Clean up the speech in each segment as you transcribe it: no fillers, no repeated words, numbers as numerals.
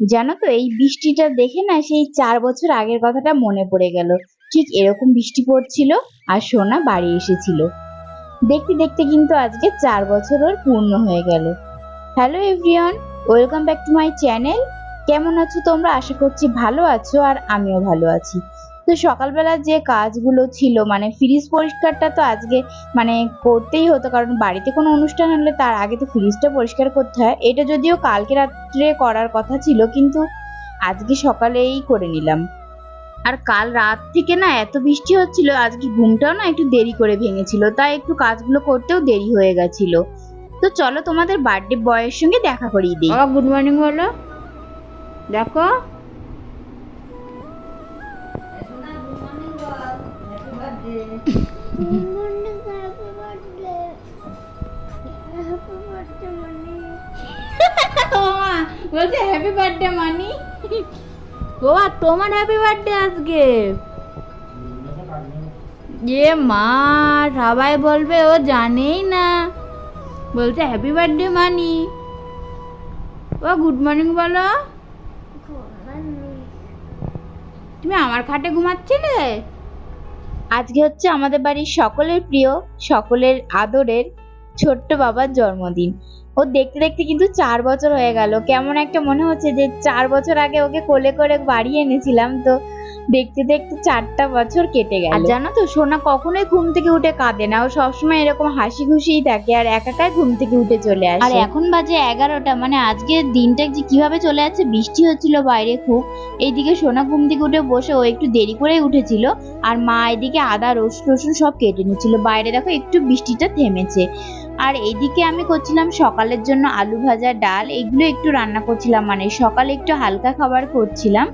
জানো তো এই বৃষ্টিটা দেখে না সেই 4 বছর আগের কথাটা মনে পড়ে গেল। ঠিক এরকম বৃষ্টি পড়ছিল আর সোনা বাড়ি এসেছিল। দেখতে দেখতে কিন্তু আজকে 4 বছর ওর পূর্ণ হয়ে গেল। Hello everyone, welcome back to my channel. কেমন আছো তোমরা? আশা করছি ভালো আছো আর আমিও ভালো আছি। তো সকালবেলা যে কাজগুলো ছিল মানে ফ্রিজ পরিষ্কারটা তো আজকে মানে করতেই হতো, কারণ বাড়িতে কোনো অনুষ্ঠান হলে তার আগে তো ফ্রিজটা পরিষ্কার করতে হয়। এটা যদিও কালকে রাত্রে করার কথা ছিল, কিন্তু আজকে সকালেই করে নিলাম। আর কাল রাত থেকে না এত বৃষ্টি হচ্ছিল, আজকে ঘুমটাও না একটু দেরি করে ভেঙেছিল, তাই একটু কাজগুলো করতেও দেরি হয়ে গেছিল। তো চলো তোমাদের বার্থডে বয়ের সঙ্গে দেখা করিয়ে দিই। গুড মর্নিং বলো, দেখো। বলছে হ্যাপি বার্থডে মানি। ও তোমার হ্যাপি বার্থডে আজকে? এ মা, সবাই বলবে ও জানেই না। বলছে হ্যাপি বার্থডে মানি। ও গুড মর্নিং বলো। তুমি আমার খাটে ঘুমাচ্ছিলে? আজকে হচ্ছে আমাদের বাড়ির সকলের প্রিয়, সকলের আদরের ছোট্ট বাবার জন্মদিন। ও দেখতে দেখতে কিন্তু 4 বছর হয়ে গেল। কেমন একটা মনে হচ্ছে যে 4 বছর আগে ওকে কোলে করে বাড়ি এনেছিলাম। তো দেখতে দেখতে 4টা বছর কেটে গেল। আর জানো তো সোনা কখনোই ঘুম থেকে উঠে কাঁদে না, ও সবসময় এরকম হাসি খুশিই থাকে আর একাকাই ঘুম থেকে উঠে চলে আসে। আর এখন বাজে 11টা, মানে আজকের দিনটা যে কিভাবে চলে যাচ্ছে, বৃষ্টি হচ্ছিল বাইরে খুব। এইদিকে সোনা ঘুম থেকে উঠে বসে, ও একটু দেরি করেই উঠেছিল, আর মা এদিকে আদা রসুন সব কেটে নিচ্ছিল। বাইরে দেখো একটু বৃষ্টিটা থেমেছে। আর এইদিকে আমি করছিলাম সকালের জন্য আলু ভাজা, ডাল, এগুলো একটু রান্না করছিলাম, মানে সকালে একটু হালকা খাবার করছিলাম।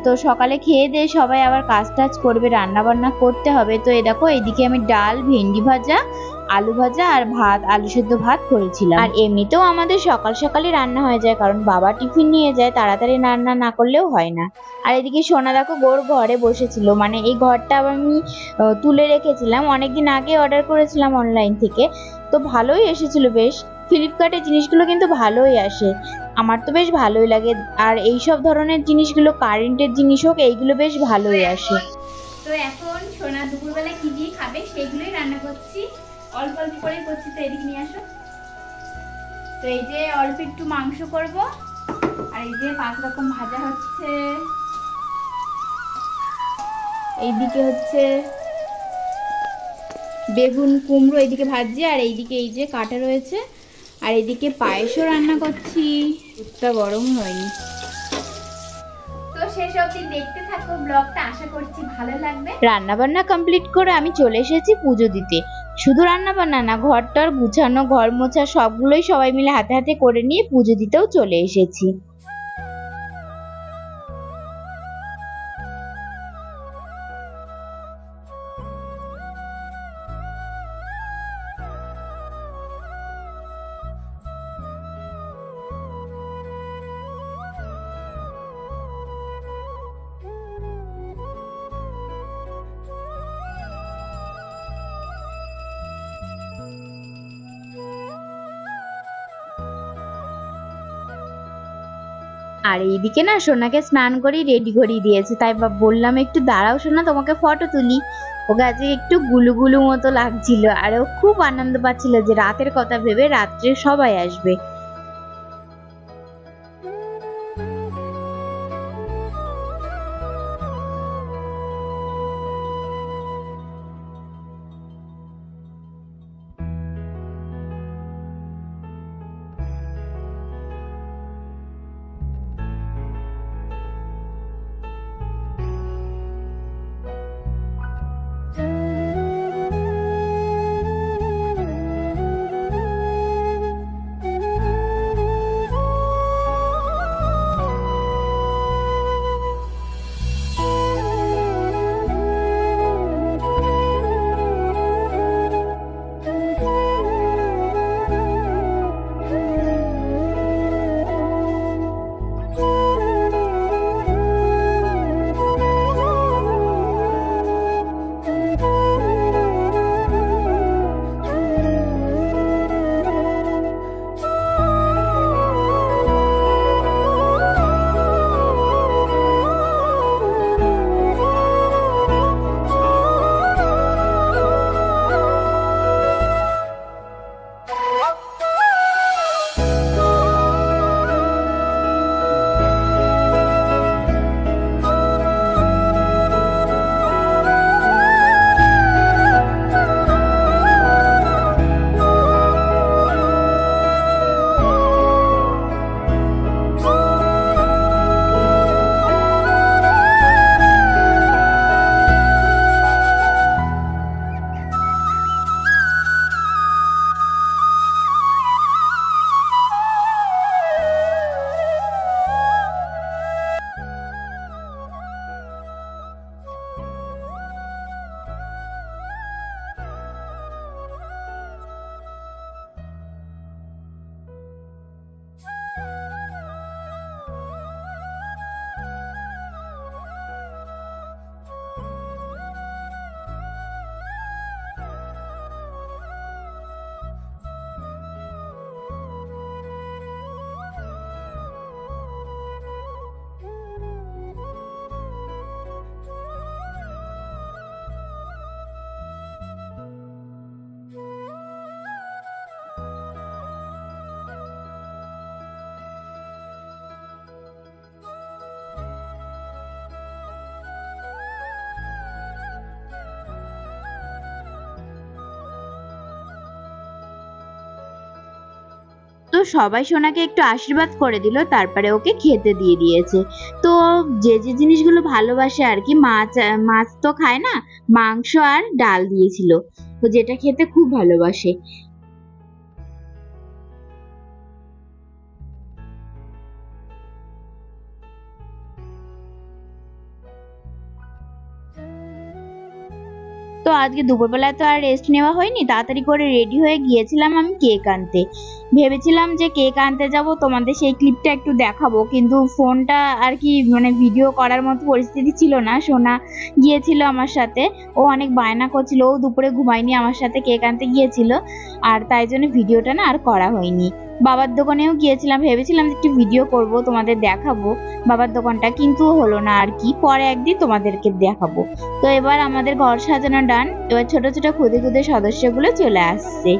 তো সকালে খেয়ে দিয়ে সবাই আবার কাজ টাজ করবে, রান্না বান্না করতে হবে। তো এই দেখো এইদিকে আমি ডাল, ভেন্ডি ভাজা, আলু ভাজা আর ভাত, আলু সেদ্ধ ভাত করেছিলাম। আর এমনিতেও আমাদের সকাল সকালই রান্না হয়ে যায়, কারণ বাবা টিফিন নিয়ে যায়, তাড়াতাড়ি রান্না না করলেও হয় না। আর এদিকে সোনা দেখো গোর ঘরে বসেছিল, মানে এই ঘরটা আবার আমি তুলে রেখেছিলাম, অনেকদিন আগে অর্ডার করেছিলাম অনলাইন থেকে। তো ভালোই এসেছিল বেশ। ফ্লিপকার্টে জিনিসগুলো কিন্তু ভালোই আসে, আমার তো বেশ ভালোই লাগে। আর এই সব ধরনের জিনিসগুলো, কারেন্টের জিনিস হোক, এইগুলো বেশ ভালোই আসে। তো এখন সোনা দুপুরবেলা কি দিয়ে খাবে সেগুলোই রান্না করছি, অল্প অল্প করে করছি। তো এদিকে নিয়ে আসো। তো এই যে অল্প একটু মাংস করব, আর এই যে 5 রকম ভাজা হচ্ছে। এইদিকে হচ্ছে বেগুন কুমড়ো এইদিকে ভাজছি, আর এইদিকে এই যে কাটা রয়েছে, আর এইদিকে পায়েসও রান্না করছি। দুধটা গরম হয়নি। তো শেষ অবধি দেখতে থাকো ব্লগটা, আশা করছি ভালো লাগবে। রান্না বান্না কমপ্লিট করে আমি চলে এসেছি পুজো দিতে। শুধু রান্না বান্না না, ঘরটার গুছানো, ঘর মোছা সবগুলোই সবাই মিলে হাতে হাতে করে নিয়ে পুজো দিতেও চলে এসেছি। আর এইদিকে না সোনাকে স্নান করে রেডি করিয়ে দিয়েছে, তাই বললাম একটু দাঁড়াও সোনা, তোমাকে ফটো তুলি। ওকে আজকে একটু গুলু গুলু মতো লাগছিল, আর ও খুব আনন্দ পাচ্ছিল যে রাতের কথা ভেবে রাত্রে সবাই আসবে। সবাই সোনাকে একটু আশীর্বাদ করে দিল, তারপরে ওকে খেতে দিয়ে দিয়েছে। তো যে যে জিনিসগুলো ভালোবাসে আর কি, মাছ তো খায় না, মাংস আর ডাল দিয়েছিল, তো যেটা খেতে খুব ভালোবাসে। তো আজকে দুপুরবেলায় তো আর রেস্ট নেওয়া হয়নি, তাড়াতাড়ি করে রেডি হয়ে গিয়েছিলাম আমি কেক আনতে। ভেবেছিলাম যে কেক আনতে যাব, তোমাদের সেই ক্লিপটা একটু দেখাবো, কিন্তু ফোনটা আর কি মানে ভিডিও করার মতো পরিস্থিতি ছিল না। সোনা গিয়েছিল আমার সাথে, ও অনেক বায়না করছিল, ও দুপুরে ঘুমায়নি, আমার সাথে কেক আনতে গিয়েছিল, আর তাই জন্য ভিডিওটা না আর করা হয়নি। বাবার দোকানেও গিয়েছিলাম, ভেবেছিলাম একটু ভিডিও করব, তোমাদের দেখাবো বাবার দোকানটা, কিন্তু হলো না আর কি, পরে একদিন তোমাদেরকে দেখাবো। তো এবার আমাদের ঘর সাজানো ডান, এবার ছোট ছোট খুদে খুদে সদস্যগুলো চলে আসছে।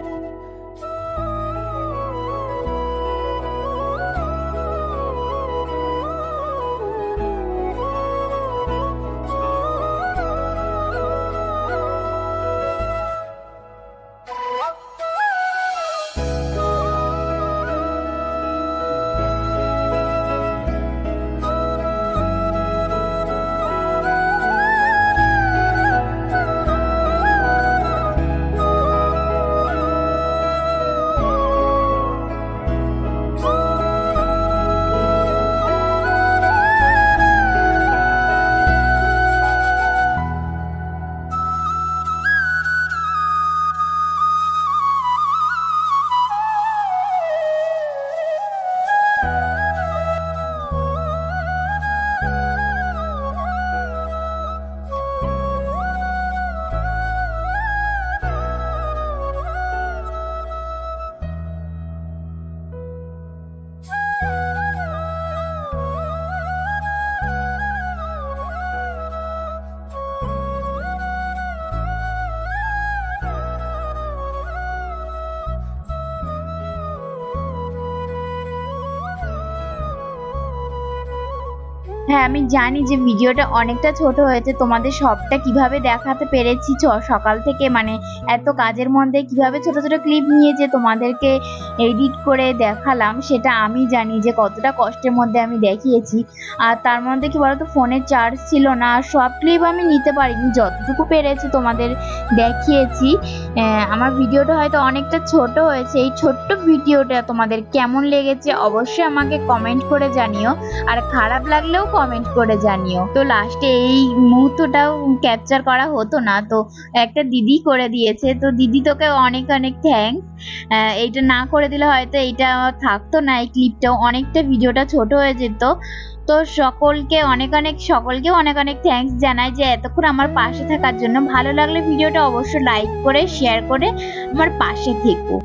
হ্যাঁ, আমি জানি যে ভিডিওটা অনেকটা ছোট হয়েছে, তোমাদের সবটা কিভাবে দেখাতে পেরেছি সকাল থেকে, মানে এত কাজের মধ্যে কিভাবে ছোট ছোট ক্লিপ নিয়ে যে তোমাদেরকে এডিট করে দেখালাম, সেটা আমি জানি যে কতটা কষ্টের মধ্যে আমি দেখিয়েছি। আর তার মধ্যে কি বলতো, ফোনের চার্জ ছিল না, আর সব ক্লিপ আমি নিতে পারিনি, যতটুকু পেরেছি তোমাদের দেখিয়েছি। আমার ভিডিওটা হয়তো অনেকটা ছোট হয়েছে, এই ছোট্ট ভিডিওটা তোমাদের কেমন লেগেছে অবশ্যই আমাকে কমেন্ট করে জানিও, আর খারাপ লাগলেও কমেন্ট করে জানিও। তো লাস্টে এই মুহূর্তটাও ক্যাপচার করা হতো না, তো একটা দিদি করে দিয়েছে, তো দিদি তোকে অনেক অনেক থ্যাঙ্কস। এইটা না করে দিলে হয়তো এইটা থাকতো না, এই ক্লিপটাও অনেকটা ভিডিওটা ছোট হয়ে যেত। তো সকলকে অনেক অনেক থ্যাঙ্কস জানাই যে এতক্ষণ আমার পাশে থাকার জন্য। ভালো লাগলে ভিডিওটা অবশ্যই লাইক করে শেয়ার করে আমার পাশে থেকো।